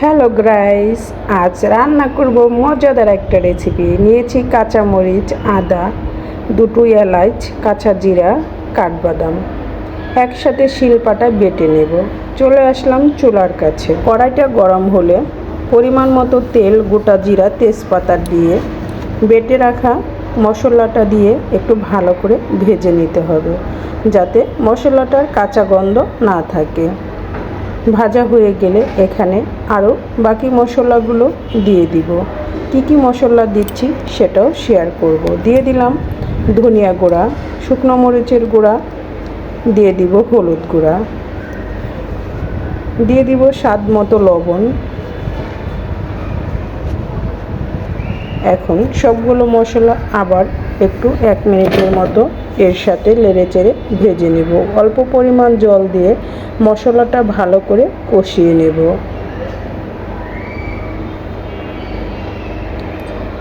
Hello guys, আজ রান্না করব মজাদার একটা রেসিপি। নিয়েছি কাঁচা মরিচ, আদা, দুটো এলাচ, কাঁচা জিরা, কাঠবাদাম একসাথে শিলপাটায় বেটে নেব। চলে আসলাম চুলার কাছে। কড়াইটা গরম হলে পরিমাণ মতো তেল, গোটা জিরা, তেজপাতা দিয়ে বেটে রাখা মশলাটা দিয়ে একটু ভালো করে ভেজে নিতে হবে, যাতে মশলাটার কাঁচা গন্ধ না থাকে। ভাজা হয়ে গেলে এখানে আরও বাকি মশলাগুলো দিয়ে দিব। কি মশলা দিচ্ছি সেটাও শেয়ার করব। দিয়ে দিলাম ধনিয়া গুঁড়া, শুকনো মরিচের গুঁড়া, দিয়ে দিব হলুদ গুঁড়া, দিয়ে দিব স্বাদ মতো লবণ। এখন সবগুলো মশলা আবার একটু 1 মিনিটের মতো এর সাথে নেড়েচেড়ে ভেজে নেব। অল্প পরিমাণ জল দিয়ে মশলাটা ভালো করে কষিয়ে নেব।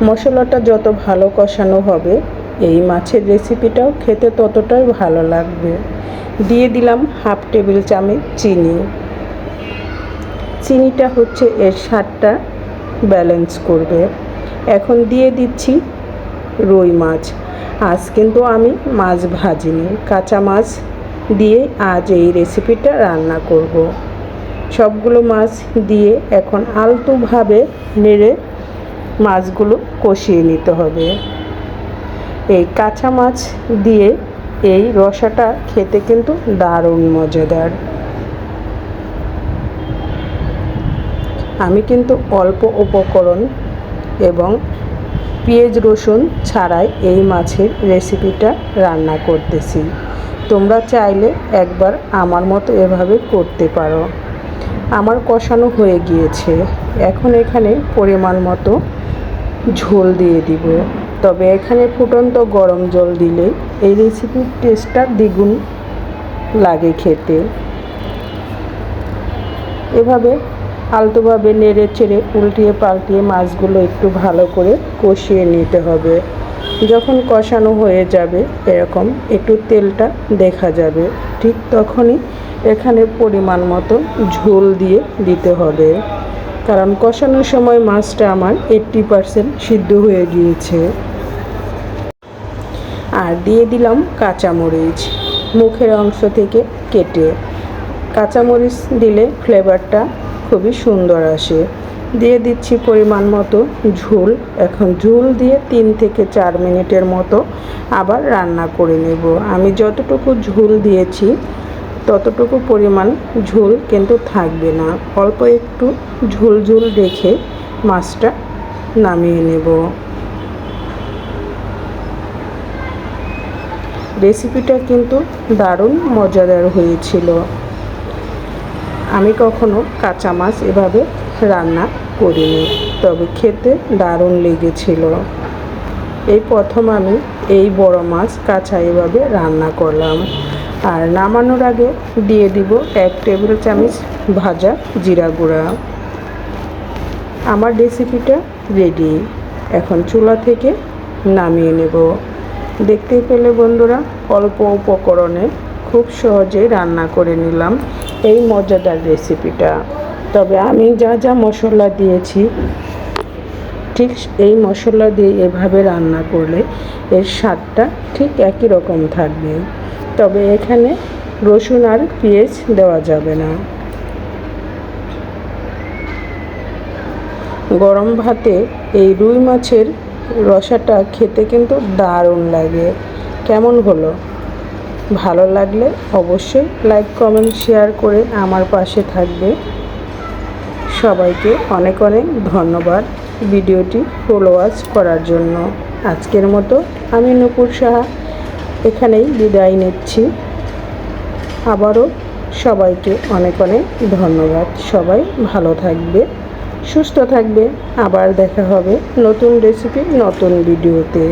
মশলাটা যত ভালো কষানো হবে এই মাছের রেসিপিটাও খেতে ততটাই ভালো লাগবে। দিয়ে দিলাম 1/2 টেবিল চামচ চিনি। চিনিটা হচ্ছে এর স্বাদটা ব্যালেন্স করবে। এখন দিয়ে দিচ্ছি রুই মাছ। আজ কিন্তু আমি মাছ ভাজিনি, কাঁচা মাছ দিয়ে আজ এই রেসিপিটা রান্না করব। সবগুলো মাছ দিয়ে এখন আলতোভাবে নেড়ে মাছগুলো কষিয়ে নিতে হবে। এই কাঁচা মাছ দিয়ে এই রসাটা খেতে কিন্তু দারুণ মজাদার। আমি কিন্তু অল্প উপকরণ এবং পেঁয়াজ রসুন ছাড়াই এই মাছের রেসিপিটা রান্না করতেছি। তোমরা চাইলে একবার আমার মতো এভাবে করতে পারো। আমার কষানো হয়ে গিয়েছে। এখন এখানে পরিমাণ মতো ঝোল দিয়ে দিব। তবে এখানে ফুটন্ত গরম জল দিলে এই রেসিপির টেস্টটা দ্বিগুণ লাগে খেতে। এভাবে আলতোভাবে নেড়ে চেড়ে উল্টিয়ে পাল্টিয়ে মাছগুলো একটু ভালো করে কষিয়ে নিতে হবে। যখন কষানো হয়ে যাবে এরকম একটু তেলটা দেখা যাবে, ঠিক তখনই এখানে পরিমাণ মতো ঝোল দিয়ে দিতে হবে। কারণ কষানোর সময় মাছটা আমার 80% সিদ্ধ হয়ে গিয়েছে। আর দিয়ে দিলাম কাঁচামরিচ, মুখের অংশ থেকে কেটে। কাঁচামরিচ দিলে ফ্লেভারটা খুবই সুন্দর আসে। দিয়ে দিচ্ছি পরিমাণ মতো ঝোল। এখন ঝোল দিয়ে 3 থেকে 4 মিনিটের মতো আবার রান্না করে নেব। আমি যতটুকু ঝোল দিয়েছি ততটুকু পরিমাণ ঝোল কিন্তু থাকবে না, অল্প একটু ঝোল রেখে মাছটা নামিয়ে নেব। রেসিপিটা কিন্তু দারুণ মজাদার হয়েছিল। আমি কখনো কাঁচা মাছ এভাবে রান্না করিনি, তবে খেতে দারুণ লেগেছিল। এই প্রথম আমি এই বড় মাছ কাঁচা এভাবে রান্না করলাম। আর নামানোর আগে দিয়ে দিব 1 টেবিল চামচ ভাজা জিরা গুঁড়া। আমার রেসিপিটা রেডি। এখন চুলা থেকে নামিয়ে নেব। দেখতেই পেলে বন্ধুরা, অল্প উপকরণে খুব সহজেই রান্না করে নিলাম এই মজাদার রেসিপিটা। তবে আমি যা মশলা দিয়েছি ঠিক এই মশলা দিয়ে এভাবে রান্না করলে এর স্বাদটা ঠিক একই রকম থাকবে। তবে এখানে রসুন আর পেঁয়াজ দেওয়া যাবে না। গরম ভাতে এই রুই মাছের রসাটা খেতে কিন্তু দারুণ লাগে। কেমন হলো? ভালো লাগলে অবশ্যই লাইক, কমেন্ট, শেয়ার করে আমার পাশে থাকবে। সবাইকে অনেক ধন্যবাদ ভিডিওটি ফুল ওয়াচ করার জন্য। আজকের মতো আমি নূপুর সাহা এখানেই বিদায় নিচ্ছি। আবারও সবাইকে অনেক ধন্যবাদ। সবাই ভালো থাকবে, সুস্থ থাকবে। আবার দেখা হবে নতুন রেসিপি, নতুন ভিডিওতে।